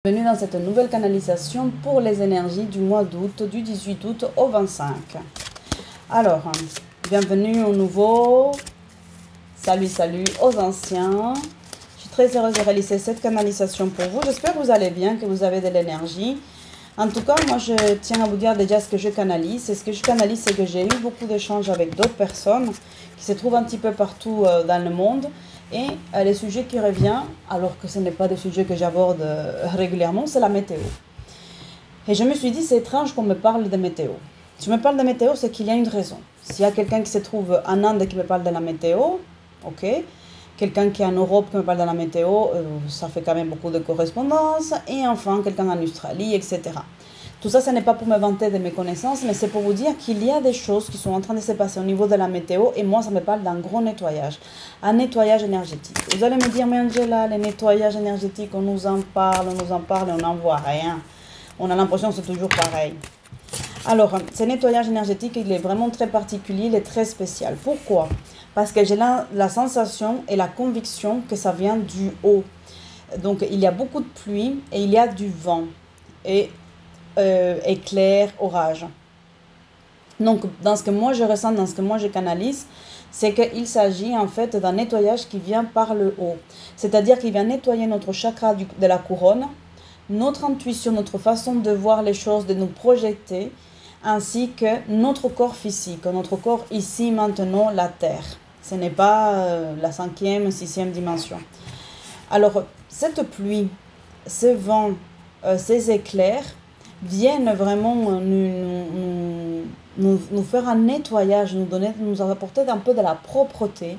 Bienvenue dans cette nouvelle canalisation pour les énergies du mois d'août, du 18 août au 25. Alors, bienvenue aux nouveaux, salut aux anciens. Je suis très heureuse de réaliser cette canalisation pour vous. J'espère que vous allez bien, que vous avez de l'énergie. En tout cas, moi je tiens à vous dire déjà ce que je canalise. Et ce que je canalise, c'est que j'ai eu beaucoup d'échanges avec d'autres personnes qui se trouvent un petit peu partout dans le monde. Et les sujets qui reviennent, alors que ce n'est pas des sujets que j'aborde régulièrement, c'est la météo. Et je me suis dit, c'est étrange qu'on me parle de météo. Si je me parle de météo, c'est qu'il y a une raison. S'il y a quelqu'un qui se trouve en Inde qui me parle de la météo, ok. Quelqu'un qui est en Europe qui me parle de la météo, ça fait quand même beaucoup de correspondance. Et enfin, quelqu'un en Australie, etc. Tout ça, ce n'est pas pour me vanter de mes connaissances, mais c'est pour vous dire qu'il y a des choses qui sont en train de se passer au niveau de la météo. Et moi, ça me parle d'un gros nettoyage, un nettoyage énergétique. Vous allez me dire, mais Angela, les nettoyages énergétiques, on nous en parle et on n'en voit rien. On a l'impression que c'est toujours pareil. Alors, ce nettoyage énergétique, il est vraiment très particulier, il est très spécial. Pourquoi? Parce que j'ai la sensation et la conviction que ça vient du haut. Donc, il y a beaucoup de pluie et il y a du vent. Et éclair, orage. Donc, dans ce que moi je ressens, dans ce que moi je canalise, c'est qu'il s'agit en fait d'un nettoyage qui vient par le haut. C'est-à-dire qu'il vient nettoyer notre chakra de la couronne, notre intuition, notre façon de voir les choses, de nous projeter, ainsi que notre corps physique, notre corps ici, maintenant, la Terre. Ce n'est pas la 5e, 6e dimension. Alors, cette pluie, ce vent, ces éclairs, viennent vraiment nous faire un nettoyage, nous apporter un peu de la propreté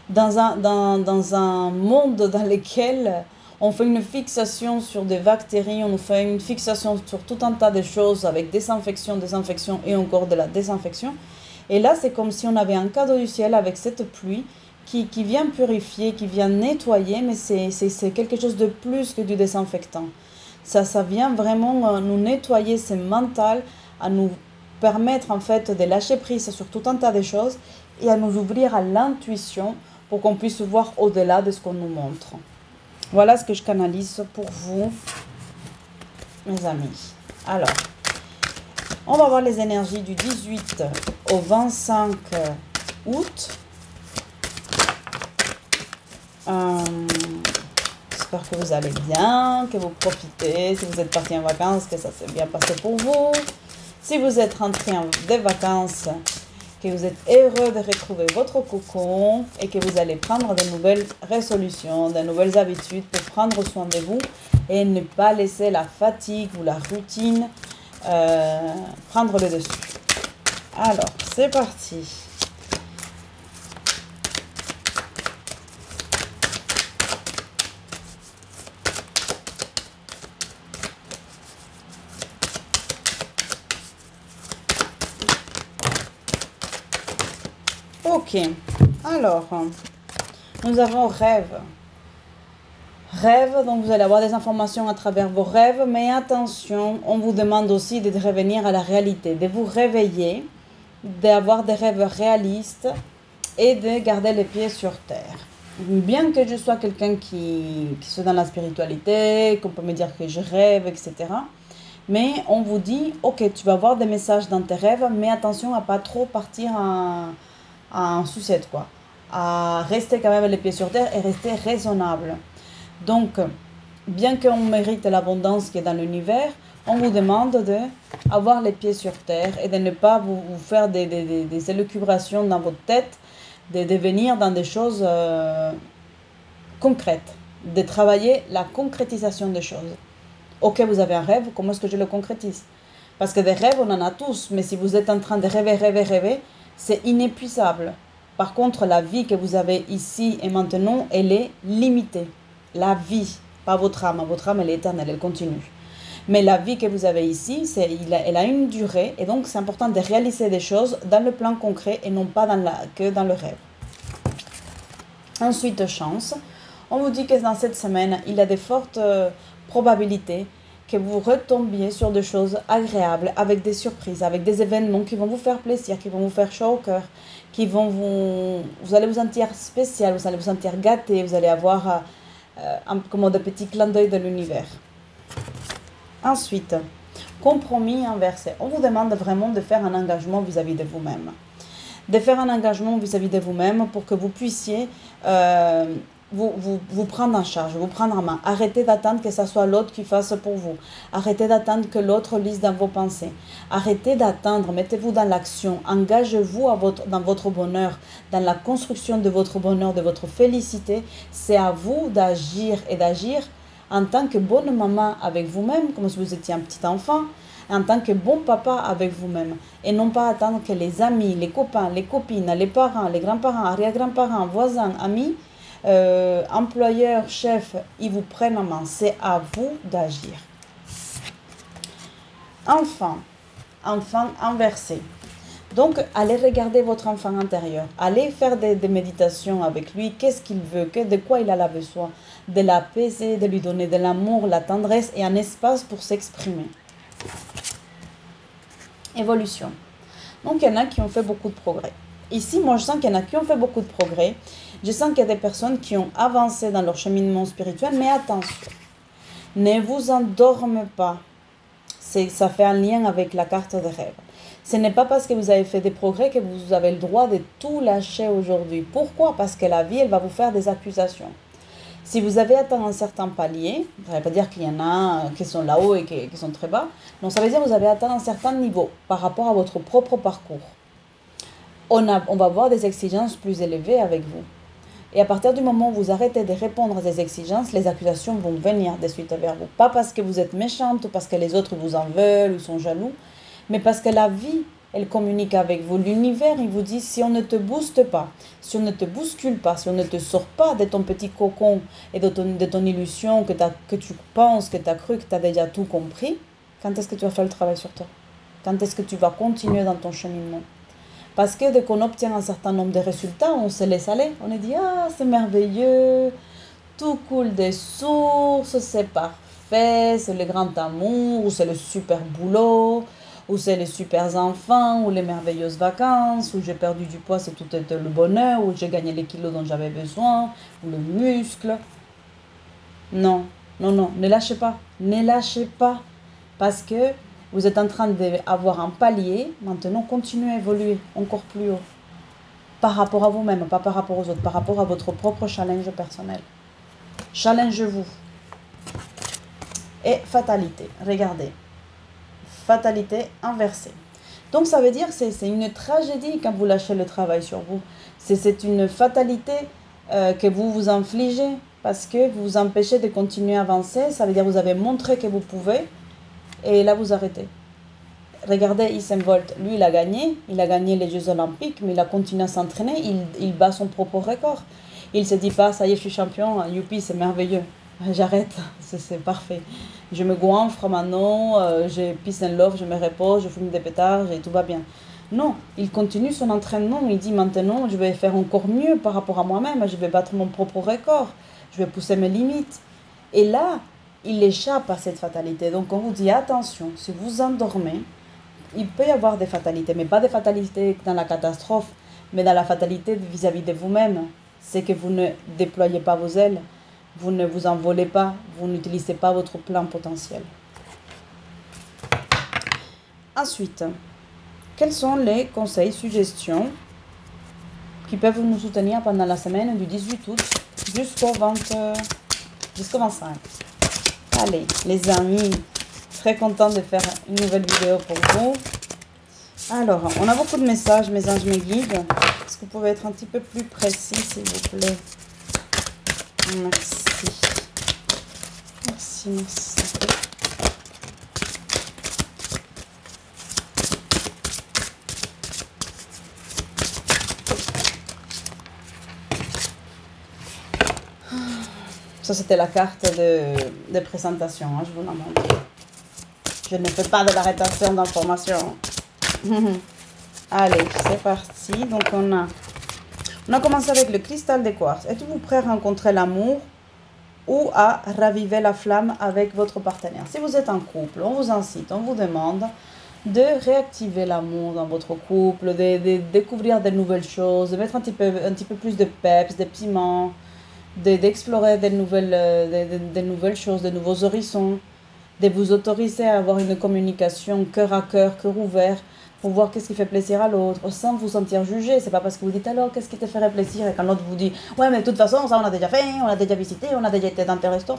dans un monde dans lequel on fait une fixation sur des bactéries, on fait une fixation sur tout un tas de choses avec désinfection et encore de la désinfection. Et là, c'est comme si on avait un cadeau du ciel avec cette pluie qui vient purifier, qui vient nettoyer, mais c'est quelque chose de plus que du désinfectant. Ça vient vraiment nous nettoyer ce mental, à nous permettre en fait de lâcher prise sur tout un tas de choses et à nous ouvrir à l'intuition pour qu'on puisse voir au-delà de ce qu'on nous montre. Voilà ce que je canalise pour vous, mes amis. Alors, on va voir les énergies du 18 au 25 août. J'espère que vous allez bien, que vous profitez. Si vous êtes parti en vacances, que ça s'est bien passé pour vous. Si vous êtes rentré des vacances, que vous êtes heureux de retrouver votre cocon et que vous allez prendre de nouvelles résolutions, de nouvelles habitudes pour prendre soin de vous et ne pas laisser la fatigue ou la routine prendre le dessus. Alors, c'est parti. Ok, alors, nous avons rêve. Rêve, donc vous allez avoir des informations à travers vos rêves, mais attention, on vous demande aussi de revenir à la réalité, de vous réveiller, d'avoir des rêves réalistes et de garder les pieds sur terre. Bien que je sois quelqu'un qui soit dans la spiritualité, qu'on peut me dire que je rêve, etc., mais on vous dit, ok, tu vas avoir des messages dans tes rêves, mais attention à pas trop partir en sucette, quoi. À rester quand même les pieds sur terre et rester raisonnable. Donc, bien qu'on mérite l'abondance qui est dans l'univers, on vous demande d'avoir les pieds sur terre et de ne pas vous faire des élucubrations dans votre tête, de devenir dans des choses concrètes, de travailler la concrétisation des choses. Ok, vous avez un rêve, comment est-ce que je le concrétise? Parce que des rêves, on en a tous, mais si vous êtes en train de rêver, c'est inépuisable. Par contre, la vie que vous avez ici et maintenant, elle est limitée. La vie, pas votre âme. Votre âme, elle est éternelle, elle continue. Mais la vie que vous avez ici, elle a une durée. Et donc, c'est important de réaliser des choses dans le plan concret et non pas que dans le rêve. Ensuite, chance. On vous dit que dans cette semaine, il y a de fortes probabilités que vous retombiez sur des choses agréables, avec des surprises, avec des événements qui vont vous faire plaisir, qui vont vous faire chaud au cœur, vous allez vous sentir spécial, vous allez vous sentir gâté, vous allez avoir comme des petits clins d'œil de l'univers. Ensuite, compromis inversé. On vous demande vraiment de faire un engagement vis-à-vis de vous-même. De faire un engagement vis-à-vis de vous-même pour que vous puissiez vous prendre en charge, vous prendre en main. Arrêtez d'attendre que ce soit l'autre qui fasse pour vous. Arrêtez d'attendre que l'autre lise dans vos pensées. Arrêtez d'attendre, mettez-vous dans l'action. Engagez-vous dans votre bonheur, dans la construction de votre bonheur, de votre félicité. C'est à vous d'agir et d'agir en tant que bonne maman avec vous-même, comme si vous étiez un petit enfant, en tant que bon papa avec vous-même. Et non pas attendre que les amis, les copains, les copines, les parents, les grands-parents, arrière-grands-parents, voisins, amis, employeurs, chefs, ils vous prennent en main. C'est à vous d'agir. Enfant inversé. Donc, allez regarder votre enfant intérieur. Allez faire des méditations avec lui. Qu'est-ce qu'il veut? De quoi il a besoin? De l'apaiser, de lui donner de l'amour, la tendresse et un espace pour s'exprimer. Évolution. Donc, il y en a qui ont fait beaucoup de progrès. Ici, moi, je sens qu'il y en a qui ont fait beaucoup de progrès. Je sens qu'il y a des personnes qui ont avancé dans leur cheminement spirituel. Mais attention, ne vous endormez pas. Ça fait un lien avec la carte de rêve. Ce n'est pas parce que vous avez fait des progrès que vous avez le droit de tout lâcher aujourd'hui. Pourquoi? Parce que la vie, elle va vous faire des accusations. Si vous avez atteint un certain palier, ça ne veut pas dire qu'il y en a qui sont là-haut et qui sont très bas. Non, ça veut dire que vous avez atteint un certain niveau par rapport à votre propre parcours. On va avoir des exigences plus élevées avec vous. Et à partir du moment où vous arrêtez de répondre à ces exigences, les accusations vont venir de suite vers vous. Pas parce que vous êtes méchante, ou parce que les autres vous en veulent ou sont jaloux, mais parce que la vie, elle communique avec vous. L'univers, il vous dit, si on ne te booste pas, si on ne te bouscule pas, si on ne te sort pas de ton petit cocon et de ton illusion que tu penses, que tu as cru, que tu as déjà tout compris, quand est-ce que tu vas faire le travail sur toi? Quand est-ce que tu vas continuer dans ton cheminement? Parce que dès qu'on obtient un certain nombre de résultats, on se laisse aller. On est dit, ah, c'est merveilleux, tout coule des sources, c'est parfait, c'est le grand amour, ou c'est le super boulot, ou c'est les super enfants, ou les merveilleuses vacances, ou j'ai perdu du poids, c'est tout le bonheur, ou j'ai gagné les kilos dont j'avais besoin, ou le muscle. Non, non, non, ne lâchez pas, ne lâchez pas, parce que vous êtes en train d'avoir un palier, maintenant continuez à évoluer encore plus haut, par rapport à vous-même, pas par rapport aux autres, par rapport à votre propre challenge personnel. Challengez-vous. Et fatalité, regardez. Fatalité inversée. Donc ça veut dire que c'est une tragédie quand vous lâchez le travail sur vous. C'est une fatalité que vous vous infligez parce que vous vous empêchez de continuer à avancer. Ça veut dire que vous avez montré que vous pouvez et là vous arrêtez. Regardez Usain Bolt, lui il a gagné les Jeux Olympiques, mais il a continué à s'entraîner, il bat son propre record. Il ne se dit pas, ça y est, je suis champion, youpi, c'est merveilleux. J'arrête, c'est parfait. Je me goinfre maintenant, j'ai peace and love, je me repose, je fume des pétards et tout va bien. Non, il continue son entraînement, il dit maintenant je vais faire encore mieux par rapport à moi-même, je vais battre mon propre record, je vais pousser mes limites. Et là, il échappe à cette fatalité. Donc on vous dit attention, si vous endormez, il peut y avoir des fatalités, mais pas des fatalités dans la catastrophe, mais dans la fatalité vis-à-vis de vous-même. C'est que vous ne déployez pas vos ailes, vous ne vous envolez pas, vous n'utilisez pas votre plein potentiel. Ensuite, quels sont les conseils, suggestions qui peuvent nous soutenir pendant la semaine du 18 août jusqu'au 25? Allez, les amis, très content de faire une nouvelle vidéo pour vous. Alors, on a beaucoup de messages, mes anges, mes guides. Est-ce que vous pouvez être un petit peu plus précis, s'il vous plaît? Merci. Merci, merci. Ça, c'était la carte de présentation, hein, je vous la montre. Je ne fais pas de la rétention d'informations. Allez, c'est parti. Donc, on a commencé avec le cristal de quartz. Êtes-vous prêt à rencontrer l'amour ou à raviver la flamme avec votre partenaire? Si vous êtes en couple, on vous incite, on vous demande de réactiver l'amour dans votre couple, de découvrir de nouvelles choses, de mettre un petit peu plus de peps, de piment, d'explorer de nouvelles choses, de nouveaux horizons, de vous autoriser à avoir une communication cœur à cœur, cœur ouvert, pour voir qu'est-ce qui fait plaisir à l'autre, sans vous sentir jugé. C'est pas parce que vous dites alors qu'est-ce qui te ferait plaisir et quand l'autre vous dit ouais mais de toute façon ça on a déjà fait, on a déjà visité, on a déjà été dans tes restos.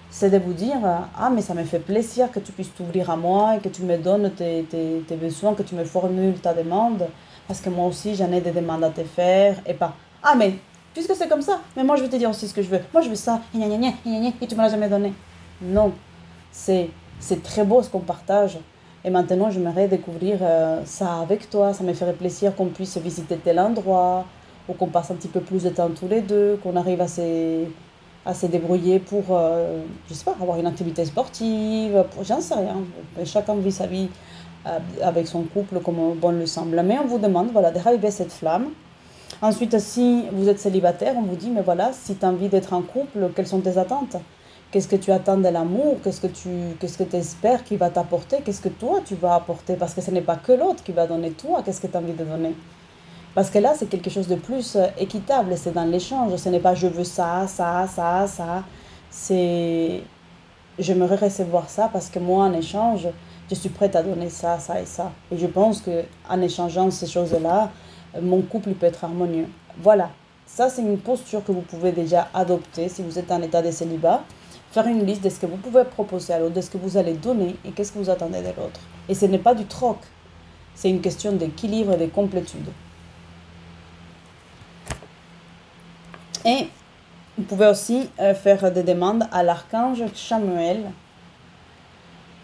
C'est de vous dire ah mais ça me fait plaisir que tu puisses t'ouvrir à moi et que tu me donnes tes besoins, que tu me formules ta demande, parce que moi aussi j'en ai des demandes à te faire et pas ah mais puisque c'est comme ça, mais moi je vais te dire aussi ce que je veux, moi je veux ça, et gna gna gna, gna gna, et tu me l'as jamais donné. Non, c'est très beau ce qu'on partage. Et maintenant, j'aimerais découvrir ça avec toi. Ça me ferait plaisir qu'on puisse visiter tel endroit, ou qu'on passe un petit peu plus de temps tous les deux, qu'on arrive à se débrouiller pour, je sais pas, avoir une activité sportive, j'en sais rien. Chacun vit sa vie avec son couple comme bon le semble. Mais on vous demande, voilà, de raviver cette flamme. Ensuite, si vous êtes célibataire, on vous dit, mais voilà, si tu as envie d'être en couple, quelles sont tes attentes? Qu'est-ce que tu attends de l'amour? Qu'est-ce que tu espères qu'il va t'apporter? Qu'est-ce que toi, tu vas apporter? Parce que ce n'est pas que l'autre qui va donner toi. Qu'est-ce que tu as envie de donner? Parce que là, c'est quelque chose de plus équitable. C'est dans l'échange. Ce n'est pas je veux ça, ça, ça, ça. C'est j'aimerais recevoir ça parce que moi, en échange, je suis prête à donner ça, ça et ça. Et je pense qu'en échangeant ces choses-là, mon couple peut être harmonieux. Voilà. Ça, c'est une posture que vous pouvez déjà adopter si vous êtes en état de célibat. Faire une liste de ce que vous pouvez proposer à l'autre, de ce que vous allez donner et qu'est-ce que vous attendez de l'autre. Et ce n'est pas du troc, c'est une question d'équilibre et de complétude. Et vous pouvez aussi faire des demandes à l'archange Chamuel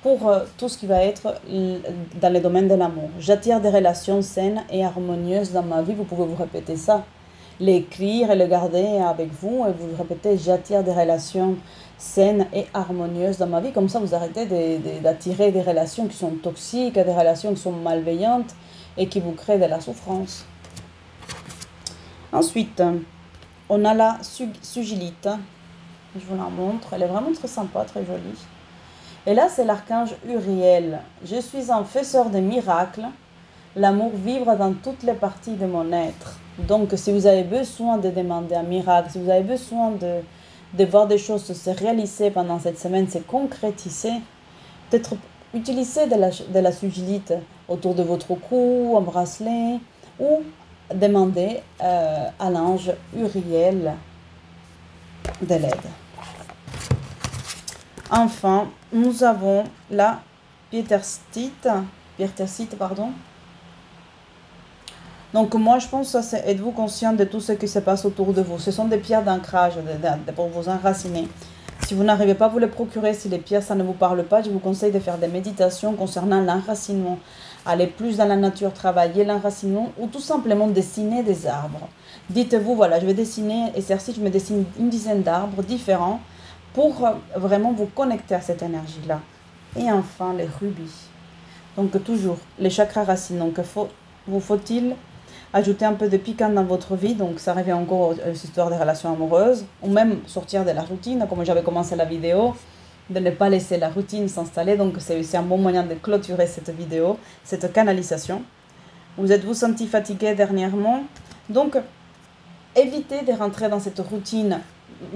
pour tout ce qui va être dans le domaine de l'amour. J'attire des relations saines et harmonieuses dans ma vie. Vous pouvez vous répéter ça, l'écrire et le garder avec vous et vous répétez j'attire des relations saines et harmonieuses dans ma vie. Comme ça, vous arrêtez d'attirer des relations qui sont toxiques, des relations qui sont malveillantes et qui vous créent de la souffrance. Ensuite, on a la sugilite. Je vous la montre. Elle est vraiment très sympa, très jolie. Et là, c'est l'archange Uriel. Je suis un faiseur de miracles. L'amour vibre dans toutes les parties de mon être. Donc, si vous avez besoin de demander un miracle, si vous avez besoin de voir des choses se réaliser pendant cette semaine, se concrétiser, peut-être utiliser de la sugilite autour de votre cou, un bracelet, ou demander à l'ange Uriel de l'aide. Enfin, nous avons la Pietersite, pardon. Donc moi, je pense que c'est êtes-vous conscient de tout ce qui se passe autour de vous. Ce sont des pierres d'ancrage pour vous enraciner. Si vous n'arrivez pas à vous les procurer, si les pierres, ça ne vous parle pas, je vous conseille de faire des méditations concernant l'enracinement. Aller plus dans la nature, travailler l'enracinement ou tout simplement dessiner des arbres. Dites-vous, voilà, je vais dessiner, exercice, je me dessine une dizaine d'arbres différents pour vraiment vous connecter à cette énergie-là. Et enfin, les rubis. Donc toujours, les chakras racines. Donc vous faut-il ajouter un peu de piquant dans votre vie, donc ça revient encore aux histoires des relations amoureuses, ou même sortir de la routine, comme j'avais commencé la vidéo, de ne pas laisser la routine s'installer, donc c'est un bon moyen de clôturer cette vidéo, cette canalisation. Vous êtes-vous senti fatigué dernièrement? Donc, évitez de rentrer dans cette routine,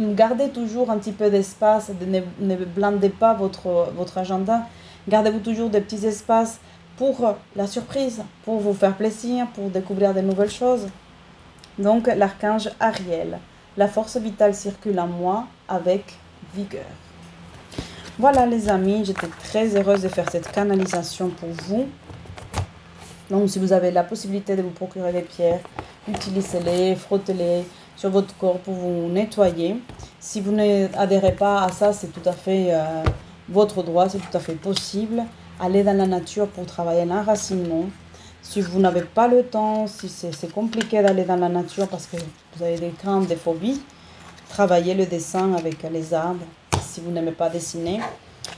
gardez toujours un petit peu d'espace, ne blindez pas votre agenda, gardez-vous toujours des petits espaces pour la surprise, pour vous faire plaisir, pour découvrir de nouvelles choses. Donc, l'archange Ariel. La force vitale circule en moi avec vigueur. Voilà les amis, j'étais très heureuse de faire cette canalisation pour vous. Donc, si vous avez la possibilité de vous procurer des pierres, utilisez-les, frottez-les sur votre corps pour vous nettoyer. Si vous n'adhérez pas à ça, c'est tout à fait votre droit, c'est tout à fait possible. Allez dans la nature pour travailler l'enracinement. Si vous n'avez pas le temps, si c'est compliqué d'aller dans la nature parce que vous avez des craintes, des phobies, travaillez le dessin avec les arbres. Si vous n'aimez pas dessiner,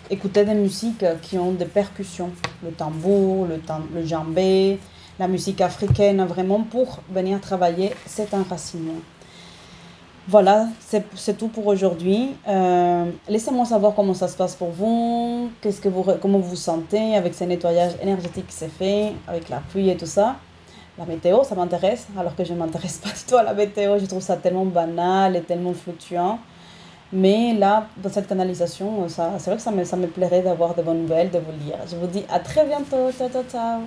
écoutez des musiques qui ont des percussions. Le tambour, le djembé, la musique africaine, vraiment pour venir travailler cet enracinement. Voilà, c'est tout pour aujourd'hui. Laissez-moi savoir comment ça se passe pour vous, comment vous vous sentez avec ce nettoyage énergétique qui s'est fait, avec la pluie et tout ça. La météo, ça m'intéresse, alors que je ne m'intéresse pas du tout à la météo. Je trouve ça tellement banal et tellement fluctuant. Mais là, dans cette canalisation, c'est vrai que ça me plairait d'avoir de bonnes nouvelles, de vous lire. Je vous dis à très bientôt. Ciao, ciao, ciao.